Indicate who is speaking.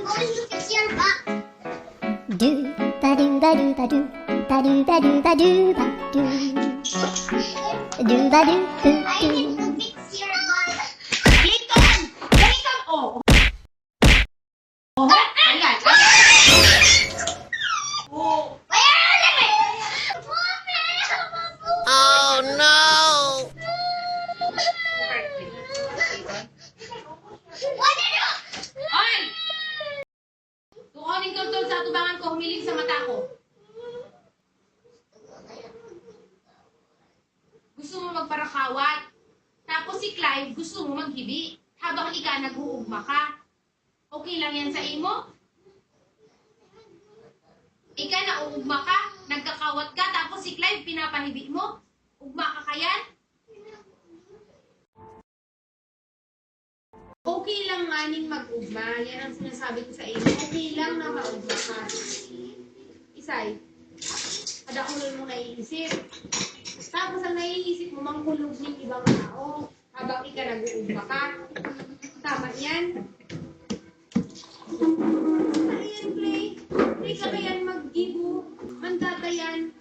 Speaker 1: I'm going to fix your butt.
Speaker 2: Do ba do ba do ba do ba do ba do ba do ba do do ba do do
Speaker 1: I
Speaker 2: do.
Speaker 1: need to fix your butt.
Speaker 3: Lincoln! Lincoln! Oh! Oh! Ayan! Oh!
Speaker 2: Oh no!
Speaker 3: Ay! Tukonin ko tol sa tubangan ko, humilig sa mata ko. Gusto mo magparakawat. Tapos si Clive, gusto mo maghibi. Habang ika nag-uugma ka. Okay lang yan sa imo? Ika nauugma ka, nagkakawat ka, tapos si Clive pinapahibi mo? Ugma ka kayan? Okay lang maning mag-ugma. Yan ang sinasabi ko sa iyo. Okay lang na maugma ka. Isay, kada ulol mo naiisip. Tapos ang naiisip mo, mangkulog ng ibang tao. Habang ika nag-uugma ka. Tama yan? Ayan, Play. Play ka kayan mag-gibo. Mandata yan.